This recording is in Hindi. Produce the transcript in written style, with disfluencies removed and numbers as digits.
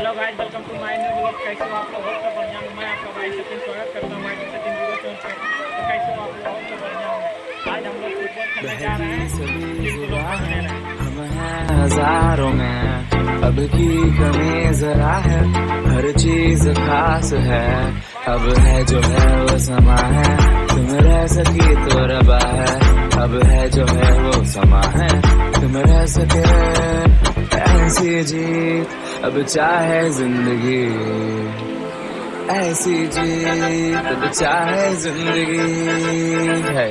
Hello guys, welcome to my new vlog. कैसे हो आप लोग? बहुत बढ़िया हूँ। मैं आपका भाई सचिन स्वागत करता हूँ भाई सचिन वीडियो चैनल पे। तो कैसे हो आप लोग? बहुत बढ़िया हूँ। आज हम लोग फुटबॉल खेलने जा रहे हैं, जिनको लोग बने रहे हैं। हम हैं हजारों में, अब की कमी जरा है, हर चीज खास है। अब है जो है वो समा है, तुम रह सकी तो रबा है। अब है जो है वो समा है, तुम रह सके ऐसी जीत। अब चाहे जिंदगी ऐसी जीत, अब चाहे जिंदगी है।